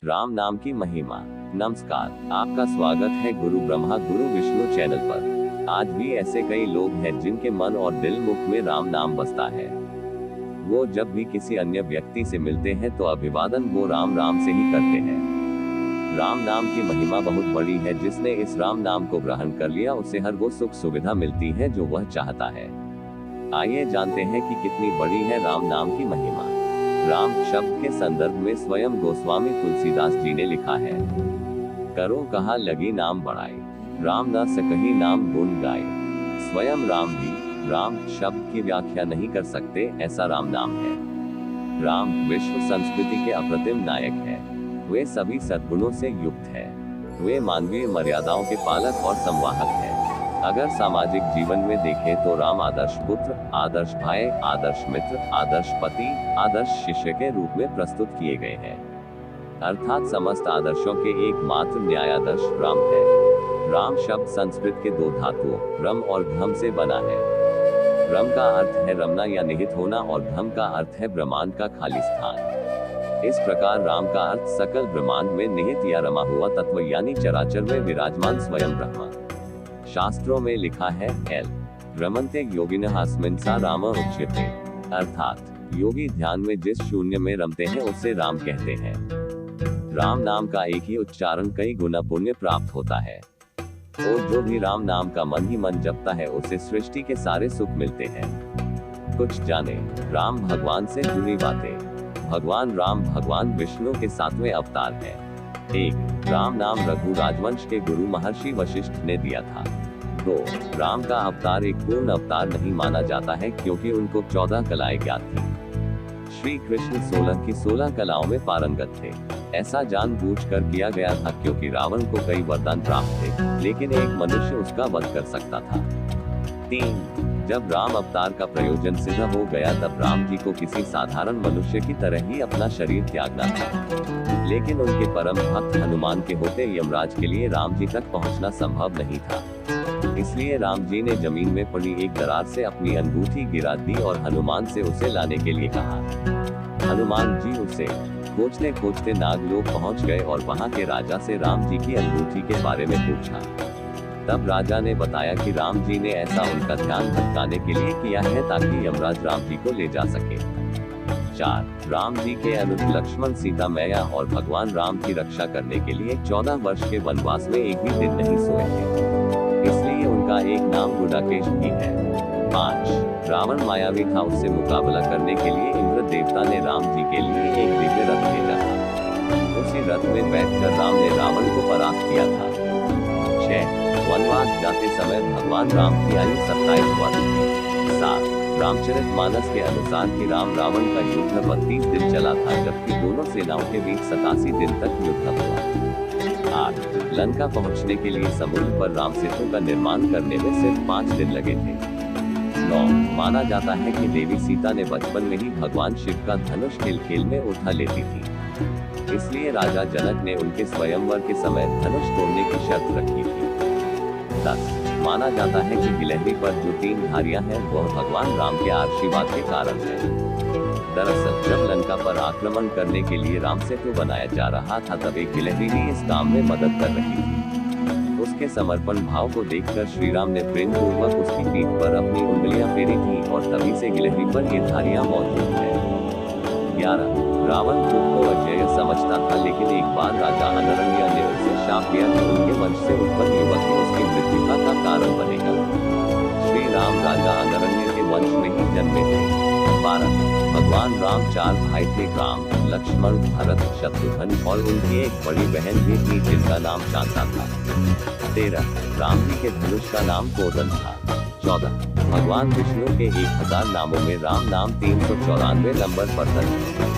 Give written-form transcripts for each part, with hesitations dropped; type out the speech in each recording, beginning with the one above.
राम नाम की महिमा। नमस्कार, आपका स्वागत है गुरु ब्रह्मा गुरु विष्णु चैनल पर। आज भी ऐसे कई लोग हैं जिनके मन और दिल मुख में राम नाम बसता है। वो जब भी किसी अन्य व्यक्ति से मिलते हैं तो अभिवादन वो राम राम से ही करते हैं। राम नाम की महिमा बहुत बड़ी है। जिसने इस राम नाम को ग्रहण कर लिया उसे हर वो सुख सुविधा मिलती है जो वह चाहता है। आइए जानते हैं कि कितनी बड़ी है राम नाम की महिमा। राम शब्द के संदर्भ में स्वयं गोस्वामी तुलसीदास जी ने लिखा है, करो कहा लगी नाम बढ़ाए, राम न सकही नाम गुण गाए। स्वयं राम भी राम शब्द की व्याख्या नहीं कर सकते, ऐसा राम नाम है। राम विश्व संस्कृति के अप्रतिम नायक है। वे सभी सद्गुणों से युक्त है। वे मानवीय मर्यादाओं के पालक और संवाहक है। अगर सामाजिक जीवन में देखें तो राम आदर्श पुत्र, आदर्श भाई, आदर्श मित्र, आदर्श पति, आदर्श शिष्य के रूप में प्रस्तुत किए गए हैं। अर्थात समस्त आदर्शों के एकमात्र न्यायादर्श राम है। राम शब्द संस्कृत के दो धातुओं रम और घम से बना है। रम का अर्थ है रमना या निहित होना और घम का अर्थ है ब्रह्मांड का खाली स्थान। इस प्रकार राम का अर्थ सकल ब्रह्मांड में निहित या रमा हुआ तत्व यानी चराचर में विराजमान स्वयं ब्रह्मा। शास्त्रों में लिखा है एल रमन्ते योगिनः अस्मिन् सा राम उच्यते, अर्थात योगी ध्यान में जिस शून्य में रमते हैं उसे राम कहते हैं। राम नाम का एक ही उच्चारण कई गुना पुण्य प्राप्त होता है। और जो भी राम नाम का मन ही मन जपता है उसे सृष्टि के सारे सुख मिलते हैं। कुछ जाने राम भगवान से जुड़ी बातें। भगवान राम भगवान विष्णु के 7वें अवतार है। 1. राम नाम रघु राजवंश के गुरु महर्षि वशिष्ठ ने दिया था। 2. राम का अवतार एक पूर्ण अवतार नहीं माना जाता है क्योंकि उनको 14 कलाएं ज्ञात थी। श्री कृष्ण 16 की 16 कलाओं में पारंगत थे। ऐसा जानबूझकर किया गया था क्योंकि रावण को कई वरदान प्राप्त थे, लेकिन एक मनुष्य उसका वध कर सकता था। 3. जब राम अवतार का प्रयोजन सिद्ध हो गया तब राम जी को किसी साधारण मनुष्य की तरह ही अपना शरीर त्यागना था। लेकिन उनके परम भक्त हनुमान के होते यमराज के लिए राम जी तक पहुंचना संभव नहीं था। इसलिए राम जी ने जमीन में पड़ी एक दरार से अपनी अंगूठी गिरा दी और हनुमान से उसे लाने के लिए कहा। हनुमान जी उसे खोजते खोजते नागलोक पहुंच गए और वहां के राजा से राम जी की अंगूठी के बारे में पूछा। तब राजा ने बताया कि राम जी ने ऐसा उनका ध्यान भटकाने के लिए किया है ताकि यमराज राम जी को ले जा सके। 4. राम जी के अनुज लक्ष्मण सीता मैया और भगवान राम की रक्षा करने के लिए 14 वर्ष के वनवास में एक भी दिन नहीं सोए थे। इसलिए उनका एक नाम गुडाकेश भी है। 5. रावण मायावी था, उससे मुकाबला करने के लिए इंद्र देवता ने राम जी के लिए एक दिव्य रथ भेजा था। उसी रथ में बैठकर राम ने रावण को परास्त किया था। 6. वनवास जाते समय भगवान राम की आयु 27 वर्ष थी। 7. रामचरितमानस के अनुसार कि राम रावण का युद्ध 32 दिन चला था, जबकि दोनों सेनाओं के बीच 87 दिन तक युद्ध हुआ। 8. लंका पहुंचने के लिए समुद्र पर राम सेतु का निर्माण करने में सिर्फ 5 दिन लगे थे। 9. माना जाता है कि देवी सीता ने बचपन में ही भगवान शिव का धनुष खेल खेल में उठा लेती थी। इसलिए राजा जनक ने उनके स्वयंवर के समय धनुष तोड़ने की शर्त रखी थी। 10. माना जाता है कि गिलहरी पर जो 3 धारियां हैं वह भगवान राम के आशीर्वाद के कारण है। दरअसल जब लंका पर आक्रमण करने के लिए राम सेतु बनाया जा रहा था तब एक गिलहरी भी इस काम में मदद कर रही थी। उसके समर्पण भाव को देखकर श्री राम ने प्रेम पूर्वक उसकी पीठ पर अपनी उंगलियां फेरी थी और तभी से गिलहरी पर ये धारियां मौजूद हैं। 11. रावण खुद को अजेय समझता था, लेकिन एक बार राजा अनरण्य ने उसे शाप दिया कि उनके वंश से उत्पन्न युवक ही उसकी मृत्यु का कारण बनेगा। श्री राम राजा अनरण्य के वंश में ही जन्मे थे। 12. भगवान राम 4 भाई थे, राम, लक्ष्मण, भरत, शत्रुघ्न और उनकी एक बड़ी बहन भी थी जिनका नाम शांता था। 13. राम जी के धनुष का नाम कोदन था। 14. भगवान विष्णु के 1000 नामों में राम नाम 394 नंबर पर दर्ज है।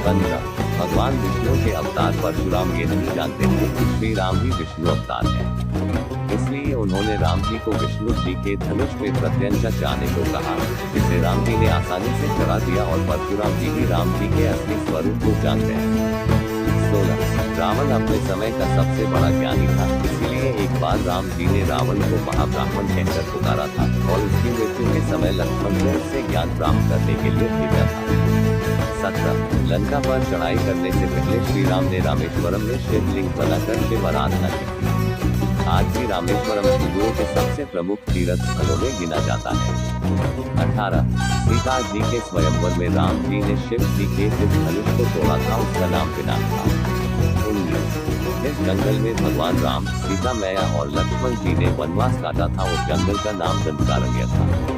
15. भगवान विष्णु के अवतार परशुराम ये नहीं जानते थे कि श्री राम ही विष्णु अवतार है। इसलिए उन्होंने राम जी को विष्णु जी के धनुष में प्रत्यंचा चाहने को कहा, जिसे राम जी ने आसानी से चढ़ा दिया और परशुराम जी भी राम जी के असली स्वरूप को जान गए। 16. रावण अपने समय का सबसे बड़ा ज्ञानी था, इसीलिए एक बार राम जी ने रावण को महाब्राह्मण कहकर पुकारा था और उसकी मृत्यु के समय लक्ष्मण को उससे ज्ञान प्राप्त करने के लिए भेजा था। 17 लंका पर चढ़ाई करने से पहले श्री राम ने रामेश्वरम में शिवलिंग बनाकर शिव आराधना की थी। आज भी रामेश्वरम हिंदुओं के सबसे प्रमुख तीर्थ स्थलों में गिना जाता है। 18 सीता जी के स्वयंवर में राम जी ने शिव जी के जिस धनुष को तोड़ा था उसका नाम पिनाक था। 19 इस जंगल में भगवान राम, सीता मैया और लक्ष्मण जी ने वनवास काटा था और जंगल का नाम दंडकारण्य था।